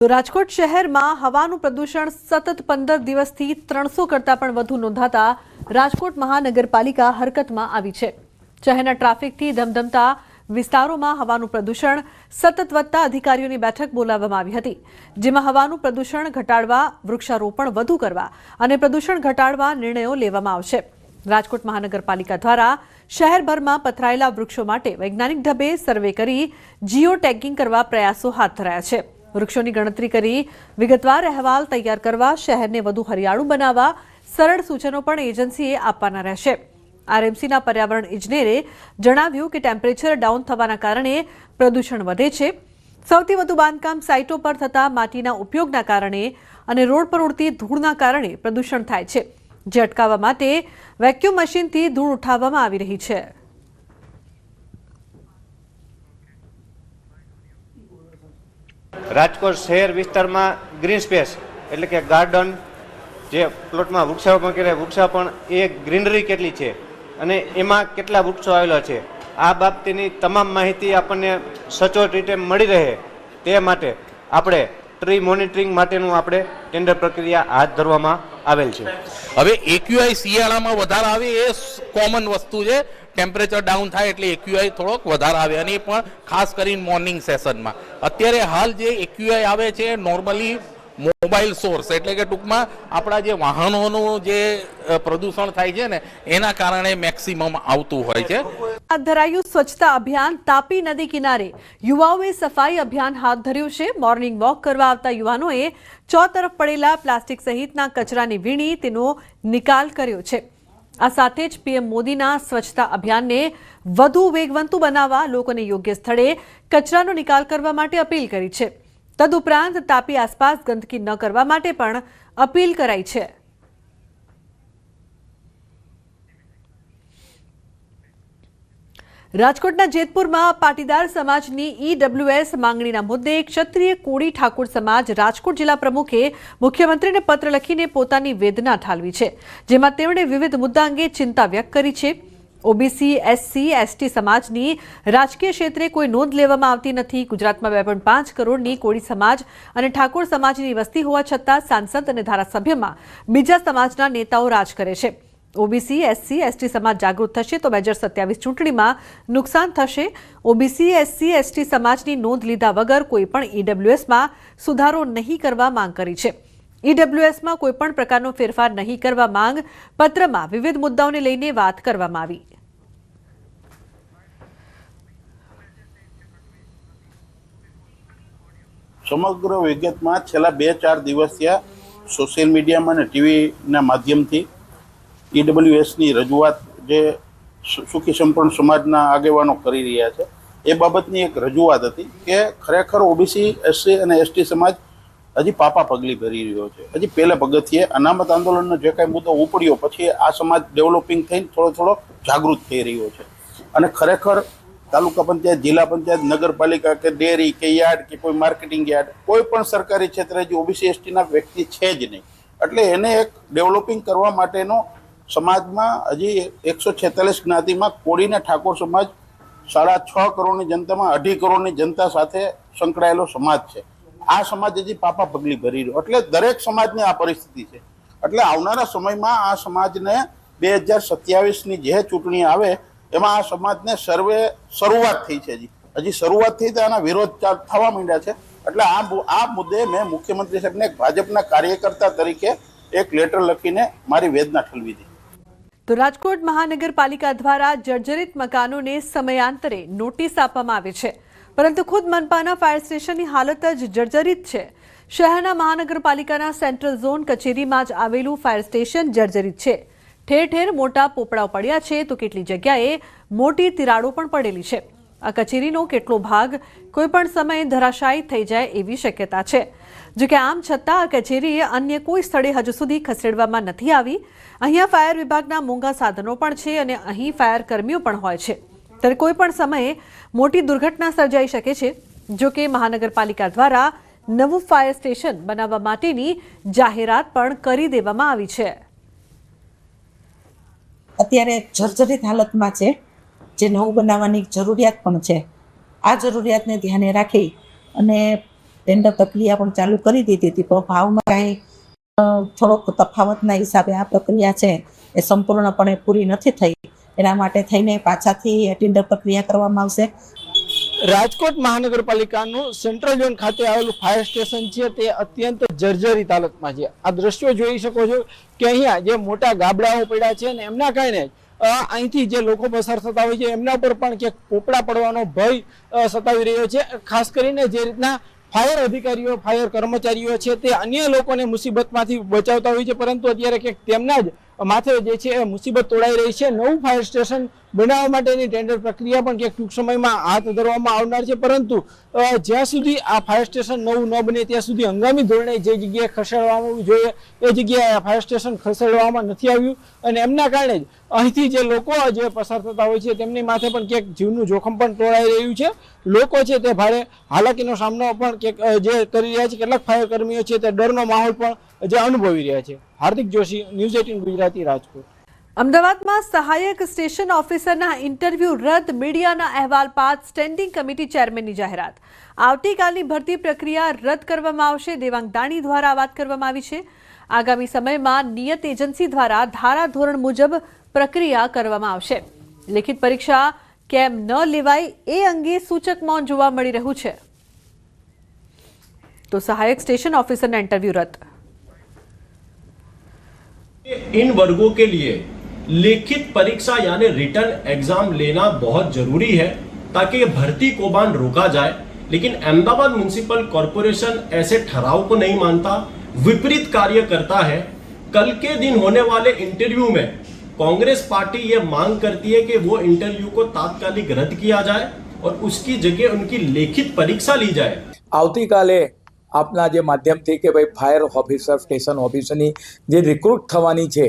તો રાજકોટ શહેરમાં હવાનું પ્રદૂષણ સતત 15 દિવસથી 300 કરતાં પણ વધુ નોંધાતા રાજકોટ મહાનગરપાલિકા હરકતમાં આવી છે। શહેરના ટ્રાફિકથી ધમધમતા વિસ્તારોમાં હવાનું પ્રદૂષણ સતત વધતા અધિકારીઓની બેઠક બોલાવવામાં આવી હતી, જેમાં હવાનું પ્રદૂષણ ઘટાડવા, વૃક્ષારોપણ વધુ કરવા અને પ્રદૂષણ ઘટાડવા નિર્ણયો લેવામાં આવશે। રાજકોટ મહાનગરપાલિકા દ્વારા શહેરભરમાં પથરાયેલા વૃક્ષો માટે વૈજ્ઞાનિક ઢબે સર્વે કરી જીઓ ટેગિંગ કરવા પ્રયાસો હાથ ધરાયા છે। વૃક્ષોની ગણતરી કરી વિગતવાર અહેવાલ તૈયાર કરવા, શહેરને વધુ હરિયાળું બનાવવા સરળ સૂચનો પણ એજન્સીએ આપવાના રહેશે। આરએમસીના પર્યાવરણ ઇજનેરે જણાવ્યું કે ટેમ્પરેચર ડાઉન થવાના કારણે પ્રદૂષણ વધે છે। સૌથી વધુ બાંધકામ સાઇટો પર થતા માટીના ઉપયોગના કારણે અને રોડ પર ઉડતી ધૂળના કારણે પ્રદૂષણ થાય છે, જે અટકાવવા માટે વેક્યુમ મશીનથી ધૂળ ઉઠાવવામાં આવી રહી છે। રાજકોટ શહેર વિસ્તારમાં ગ્રીન સ્પેસ એટલે કે ગાર્ડન, જે પ્લોટમાં વૃક્ષારોપણ કરે, વૃક્ષારોપણ એ ગ્રીનરી કેટલી છે અને એમાં કેટલા વૃક્ષો આવેલા છે, આ બાબતની તમામ માહિતી આપણને સચોટ રીતે મળી રહે તે માટે આપણે ટ્રી મોનિટરિંગ માટેનું આપણે ટેન્ડર પ્રક્રિયા હાથ ધરવામાં આવેલ છે। હવે એક્યુઆઈ શિયાળામાં વધારે આવે એ કોમન વસ્તુ છે। ટેમ્પરેચર ડાઉન થાય એટલે એક્યુઆઈ થોડોક વધારે આવે, અને એ પણ ખાસ કરીને મોર્નિંગ સેશનમાં। અત્યારે હાલ જે એક્યુઆઈ આવે છે નોર્મલી મોબાઈલ સોર્સ એટલે કે ટૂંકમાં આપણા જે વાહનોનું જે પ્રદૂષણ થાય છે ને એના કારણે મેક્સિમમ આવતું હોય છે। હાથ ધરાયું સ્વચ્છતા અભિયાન। તાપી નદી કિનારે યુવાઓએ સફાઈ અભિયાન હાથ ધર્યું છે। મોર્નિંગ વોક કરવા આવતા યુવાનોએ ચોતરફ પડેલા પ્લાસ્ટિક સહિતના કચરાની વીણી તેનો નિકાલ કર્યો છે। આ સાથે જ પીએમ મોદીના સ્વચ્છતા અભિયાનને વધુ વેગવંતુ બનાવવા લોકોને યોગ્ય સ્થળે કચરાનો નિકાલ કરવા માટે અપીલ કરી છે। તદુપરાંત તાપી આસપાસ ગંદકી ન કરવા માટે પણ અપીલ કરાઈ છે। રાજકોટના જેતપુરમાં પાટીદાર સમાજની ઈડબ્લ્યુએસ માંગણીના મુદ્દે ક્ષત્રિય કોળી ઠાકોર સમાજ રાજકોટ જિલ્લા પ્રમુખે મુખ્યમંત્રીને પત્ર લખીને પોતાની વેદના ઠાલવી છે, જેમાં તેમણે વિવિધ મુદ્દા અંગે ચિંતા વ્યક્ત કરી છે। ઓબીસી, એસસી, એસટી સમાજની રાજકીય ક્ષેત્રે કોઈ નોંધ લેવામાં આવતી નથી। ગુજરાતમાં 2.5 કરોડની કોળી સમાજ અને ઠાકોર સમાજની વસ્તી હોવા છતાં સાંસદ અને ધારાસભ્યમાં બીજા સમાજના નેતાઓ રાજ કરે છે। ઓબીસી, એસસી, એસટી સમાજ જાગૃત થશે તો 2027 ચૂંટણીમાં નુકસાન થશે। ઓબીસી, એસસી, એસટી સમાજની નોંધ લીધા વગર કોઈ પણ ઈડબ્લ્યુએસમાં સુધારો નહીં કરવા માંગ કરી છે। ઈડબ્લ્યુએસમાં કોઈ પણ પ્રકારનો ફેરફાર નહીં કરવા માંગ પત્રમાં વિવિધ મુદ્દાઓને લઈને વાત કરવામાં આવી। સમગ્ર વિગતમાં છેલ્લા 2-4 દિવસથી સોશિયલ મીડિયામાં અને ટીવીના માધ્યમથી ઈડબ્લ્યુએસની રજૂઆત જે સુખી સંપન્ન સમાજના આગેવાનો કરી રહ્યા છે એ બાબતની એક રજૂઆત હતી કે ખરેખર ઓબીસી, એસસી અને એસટી સમાજ હજી પાપા પગલી ભરી રહ્યો છે। હજી પહેલા પગથિયે અનામત આંદોલનનો જે કાંઈ મુદ્દો ઉપડ્યો પછી આ સમાજ ડેવલપિંગ થઈને થોડો જાગૃત થઈ રહ્યો છે, અને ખરેખર તાલુકા પંચાયત, જિલ્લા પંચાયત, નગરપાલિકા કે ડેરી કે યાર્ડ કે કોઈ માર્કેટિંગ યાર્ડ, કોઈ પણ સરકારી ક્ષેત્રે હજી ઓબીસી એસટીના વ્યક્તિ છે જ નહીં। એટલે એને એક ડેવલપિંગ કરવા માટેનો સમાજમાં હજી 146 જ્ઞાતિમાં કોળીના ઠાકોર સમાજ 6.5 કરોડની જનતામાં 2.5 કરોડની જનતા સાથે સંકળાયેલો સમાજ છે। આ સમાજ હજી પાપા પગલી ભરી રહ્યો, એટલે દરેક સમાજની આ પરિસ્થિતિ છે। એટલે આવનારા સમયમાં આ સમાજને 2027ની જે ચૂંટણી આવે એમાં આ સમાજને શરૂઆત થઈ છે, હજી શરૂઆત થઈ તો આના વિરોધ થવા માંડ્યા છે। એટલે આ મુદ્દે મેં મુખ્યમંત્રી સાહેબને એક ભાજપના કાર્યકર્તા તરીકે એક લેટર લખીને મારી વેદના ઠલવી હતી। તો રાજકોટ મહાનગરપાલિકા દ્વારા જર્જરિત મકાનોને સમયાંતરે નોટિસ આપવામાં આવી છે, પરંતુ ખુદ મનપાના ફાયર સ્ટેશનની હાલત જ જર્જરિત છે। શહેરના મહાનગરપાલિકાના સેન્ટ્રલ ઝોન કચેરીમાં જ આવેલું ફાયર સ્ટેશન જર્જરિત છે। ઠેર ઠેર મોટા પોપડાઓ પડ્યા છે તો કેટલી જગ્યાએ મોટી તિરાડો પણ પડેલી છે। આ કચેરીનો કેટલો ભાગ કોઈ પણ સમયે ધરાશાયી થઈ જાય એવી શક્યતા છે। જોકે આમ છતાં આ કચેરીએ અન્ય કોઈ સ્થળે હજુ સુધી ખસેડવામાં નથી આવી। અહીંયા ફાયર વિભાગના મોંઘા સાધનો પણ છે અને અહીં ફાયર કર્મીઓ પણ હોય છે, ત્યારે કોઈ પણ સમયે મોટી દુર્ઘટના સર્જાઈ શકે છે। જોકે મહાનગરપાલિકા દ્વારા નવું ફાયર સ્ટેશન બનાવવા માટેની જાહેરાત પણ કરી દેવામાં આવી છે। અત્યારે જર્જરિત હાલતમાં છે, જે નવું બનાવવાની જરૂરિયાત પણ છે। આ જરૂરિયાતને ધ્યાને રાખી અને ટેન્ડર પ્રક્રિયા પણ ચાલુ કરી દીધી હતી, પણ ભાવમાં કાંઈ થોડોક તફાવતના હિસાબે આ પ્રક્રિયા છે એ સંપૂર્ણપણે પૂરી નથી થઈ. એના માટે થઈને પાછાથી ટેન્ડર પ્રક્રિયા કરવામાં આવશે. રાજકોટ મહાનગરપાલિકાનું સેન્ટ્રલ ઝોન ખાતે આવેલું ફાયર સ્ટેશન છે તે અત્યંત જર્જરિત હાલતમાં છે. આ દ્રશ્યો જોઈ શકો છો કે અહીંયા જે મોટા ગાબડાઓ પડ્યા છે ને એમના કારણે અહીંથી જે લોકો પસાર થતા હોય છે એમના પર પણ ક્યાંક પોપડા પડવાનો ભય સતાવી રહ્યો છે. ખાસ કરીને જે રીતના ફાયર અધિકારીઓ, ફાયર કર્મચારીઓ છે તે અન્ય લોકોને મુસીબતમાંથી બચાવતા હોય છે, પરંતુ અત્યારે ક્યાંક તેમના જ માથે જે છે એ મુસીબત તોડાઈ રહી છે. નવું ફાયર સ્ટેશન બનાવવા માટેની ટેન્ડર પ્રક્રિયા પણ ક્યાંક ટૂંક સમયમાં હાથ ધરવામાં આવનાર છે, પરંતુ જ્યાં સુધી આ ફાયર સ્ટેશન નવું ન બને ત્યાં સુધી હંગામી ધોરણે જે જગ્યાએ ખસેડવામાં જોઈએ એ જગ્યાએ આ ફાયર સ્ટેશન ખસેડવામાં નથી આવ્યું, અને એમના કારણે જ અહીંથી જે લોકો જે પસાર થતા હોય છે તેમની માથે પણ ક્યાંક જીવનું જોખમ પણ તોડાઈ રહ્યું છે. લોકો છે તે ભારે હાલાકીનો સામનો પણ ક્યાંક જે કરી રહ્યા છે. કેટલાક ફાયર કર્મીઓ છે તે ડરનો માહોલ પણ જે અનુભવી રહ્યા છે. હાર્દિક જોશી, ન્યૂઝ 18 ગુજરાતી, રાજકોટ. અમદાવાદમાં સહાયક સ્ટેશન ઓફિસરના ઇન્ટરવ્યૂ રદ, મીડિયાના અહેવાલ બાદ સ્ટેન્ડિંગ કમિટી ચેરમેનની જાહેરાત. આવતીકાલની ભરતી પ્રક્રિયા રદ કરવામાં આવશે. દેવાંગ દાણી દ્વારા વાત કરવામાં આવી છે. આગામી સમયમાં નિયત એજન્સી દ્વારા ધારાધોરણ મુજબ પ્રક્રિયા કરવામાં આવશે. લેખિત પરીક્ષા કેમ ન લેવાય એ અંગે સૂચક મૌન જોવા મળી રહ્યું છે. તો સહાયક સ્ટેશન ઓફિસરના ઇન્ટરવ્યૂ રદ. इन वर्गों के लिए लिखित परीक्षा यानी रिटर्न एग्जाम लेना बहुत जरूरी है ताकि भर्ती कौभांड रोका जाए, लेकिन अहमदाबाद म्युनिसिपल कॉरपोरेशन ऐसे ठहराव को नहीं मानता, विपरीत कार्य करता है. कल के दिन होने वाले इंटरव्यू में कांग्रेस पार्टी ये मांग करती है कि वो इंटरव्यू को तात्कालिक रद्द किया जाए और उसकी जगह उनकी लिखित परीक्षा ली जाए. આવતીકાલે આપના જે માધ્યમથી કે ભાઈ ફાયર ઓફિસર, સ્ટેશન ઓફિસરની જે રિક્રુટ થવાની છે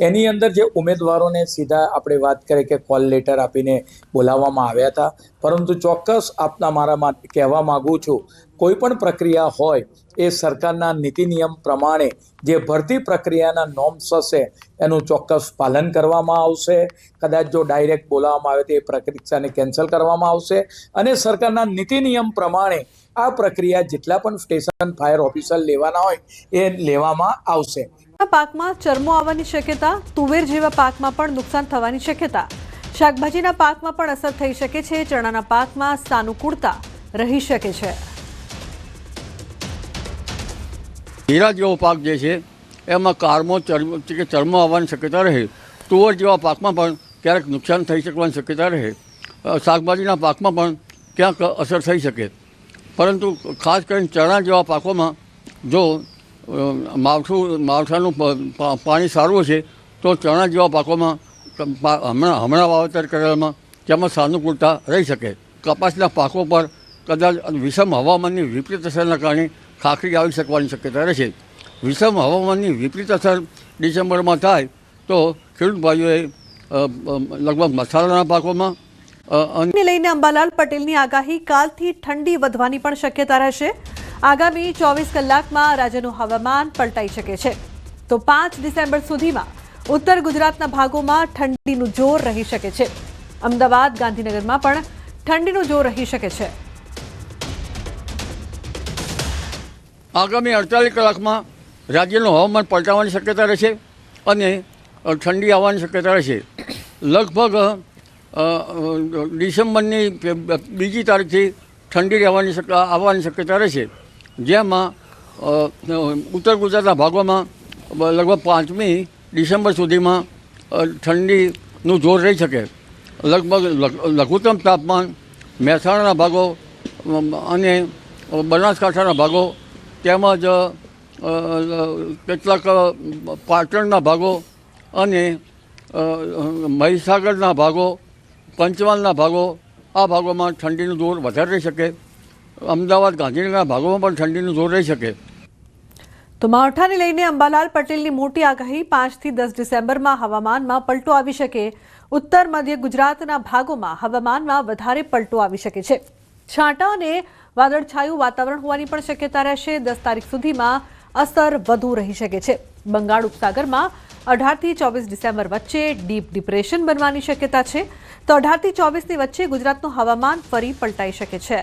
એની અંદર જે ઉમેદવારોને સીધા આપણે વાત કરીએ કે કોલ લેટર આપીને બોલાવવામાં આવ્યા હતા, પરંતુ ચોક્કસ આપના મારા કહેવા માગું છું, કોઈ પણ પ્રક્રિયા હોય એ સરકારના નીતિ નિયમ પ્રમાણે જે ભરતી પ્રક્રિયાના નોર્મ્સ હશે એનું ચોક્કસ પાલન કરવામાં આવશે. કદાચ જો ડાયરેક્ટ બોલાવવામાં આવે તો એ પરીક્ષાને કેન્સલ કરવામાં આવશે, અને સરકારના નીતિ નિયમ પ્રમાણે આ પ્રક્રિયા જેટલા પણ સ્ટેશન ફાયર ઓફિસર લેવાના હોય એ લેવામાં આવશે. પાકમાં ચરમો આવવાની શક્યતા, તુવેર જેવા પાકમાં પણ નુકસાન થવાની શક્યતા, શાકભાજીના પાકમાં પણ અસર થઈ શકે છે, ચણાના પાકમાં સાનુકૂળતા રહી શકે છે. હીરા જેવો પાક જે છે એમાં ચરમો આવવાની શક્યતા રહે. તુવર જેવા પાકમાં પણ ક્યારેક નુકસાન થઈ શકવાની શક્યતા રહે. શાકભાજીના પાકમાં પણ ક્યાંક અસર થઈ શકે, પરંતુ ખાસ કરીને ચણા જેવા પાકોમાં જો માવઠાનું પાણી સારું છે તો ચણા જેવા પાકોમાં હમણાં વાવેતર કરેલામાં તેમાં સાનુકૂળતા રહી શકે. કપાસના પાકો પર કદાચ વિષમ હવામાનની વિપરીત અસરના કારણે ખાખરી આવી શકવાની શક્યતા રહેશે. વિષમ હવામાનની વિપરીત અસર ડિસેમ્બરમાં થાય તો ખેડૂત ભાઈઓએ લગભગ મસાલાના પાકોમાં લઈને અંબાલાલ પટેલની આગાહી, કાલથી ઠંડી વધવાની પણ શક્યતા રહેશે. આગામી 24 કલાકમાં રાજ્યનું હવામાન પલટાઈ શકે છે. તો 5 ડિસેમ્બર સુધીમાં ઉત્તર ગુજરાતના ભાગોમાં ઠંડીનું જોર રહી શકે છે. અમદાવાદ, ગાંધીનગરમાં પણ ઠંડીનું જોર રહી શકે છે. આગામી 48 કલાકમાં રાજ્યનું હવામાન પલટાવાની શક્યતા રહેશે અને ઠંડી આવવાની શક્યતા રહેશે. લગભગ ડિસેમ્બરની 2જી તારીખથી ઠંડી આવવાની શક્યતા રહેશે, જેમાં ઉત્તર ગુજરાતના ભાગોમાં લગભગ 5મી ડિસેમ્બર સુધીમાં ઠંડીનું જોર રહી શકે. લગભગ લઘુત્તમ તાપમાન મહેસાણાના ભાગો અને બનાસકાંઠાના ભાગો તેમજ કેટલાક પાટણના ભાગો અને મહીસાગરના ભાગો, પંચમહાલના ભાગો, આ ભાગોમાં ઠંડીનું જોર વધારે રહી શકે. અમદાવાદ, ગાંધીનગરના ભાગોમાં પણ ઠંડીનું જોર રહી શકે. તો માવઠાને લઈને અંબાલાલ પટેલની મોટી આગાહી, 5 થી 10 ડિસેમ્બરમાં હવામાનમાં પલટો આવી શકે. ઉત્તર મધ્ય ગુજરાતના ભાગોમાં હવામાનમાં વધારે પલટો આવી શકે છે. છાંટા અને વાદળછાયું વાતાવરણ હોવાની પણ શક્યતા રહેશે. 10 તારીખ સુધીમાં અસર વધુ રહી શકે છે. બંગાળ ઉપસાગરમાં 18 થી 24 ડિસેમ્બર વચ્ચે ડીપ ડિપ્રેશન બનવાની શક્યતા છે. તો 18 થી 24 ની વચ્ચે ગુજરાતનું હવામાન ફરી પલટાઈ શકે છે.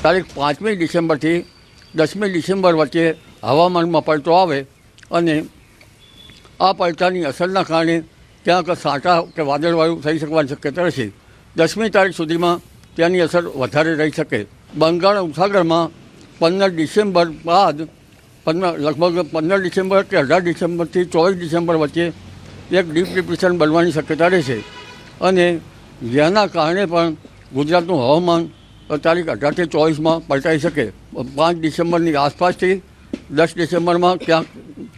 તારીખ 5મી ડિસેમ્બરથી 10મી ડિસેમ્બર વચ્ચે હવામાનમાં પલટો આવે અને આ પલટાની અસરના કારણે ક્યાંક સાંટા કે વાદળવાયુ થઈ શકવાની શક્યતા રહેશે. 10મી તારીખ સુધીમાં તેની અસર વધારે રહી શકે. બંગાળ ઉપસાગરમાં 15 ડિસેમ્બર બાદ લગભગ 15 ડિસેમ્બર કે 18 ડિસેમ્બરથી 24 ડિસેમ્બર વચ્ચે એક ડીપ ડિપ્રેશન બનવાની શક્યતા રહેશે અને જેના કારણે પણ ગુજરાતનું હવામાન તારીખ 18થી 24માં પલટાઈ શકે. 5 ડિસેમ્બરની આસપાસથી 10 ડિસેમ્બરમાં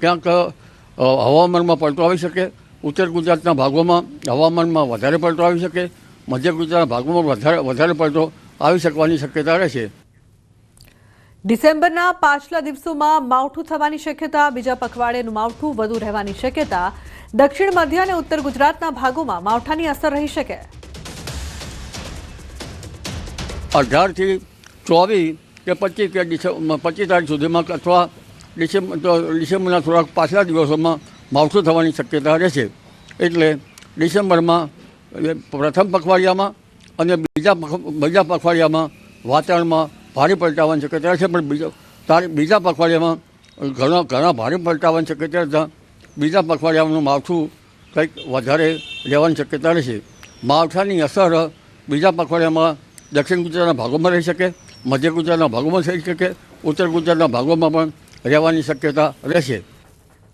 ક્યાંક હવામાનમાં પલટો આવી શકે. ઉત્તર ગુજરાતના ભાગોમાં હવામાનમાં વધારે પલટો આવી શકે. મધ્ય ગુજરાતના ભાગોમાં વધારે પલટો આવી શકવાની શક્યતા રહેશે. ડિસેમ્બરના પાછલા દિવસોમાં માવઠું થવાની શક્યતા, બીજા પખવાડિયાનું માવઠું વધુ રહેવાની શક્યતા. દક્ષિણ મધ્ય અને ઉત્તર ગુજરાતના ભાગોમાં માવઠાની અસર રહી શકે. 18થી 24 કે 25 તારીખ સુધીમાં અથવા ડિસેમ્બરના થોડાક પાછલા દિવસોમાં માવઠું થવાની શક્યતા રહેશે. એટલે ડિસેમ્બરમાં પ્રથમ પખવાડિયામાં અને બીજા પખવાડિયામાં વાતાવરણમાં ભારે પલટાવાની શક્યતા રહેશે. પણ બીજા પખવાડિયામાં ઘણા ભારે પલટાવાની શક્યતા રહેતા બીજા પખવાડિયાનું માવઠું કંઈક વધારે રહેવાની શક્યતા રહેશે. માવઠાની અસર બીજા પખવાડિયામાં દક્ષિણ ગુજરાતના ભાગોમાં રહી શકે, મધ્ય ગુજરાતના ભાગોમાં થઈ શકે, ઉત્તર ગુજરાતના ભાગોમાં પણ રહેવાની શક્યતા રહેશે.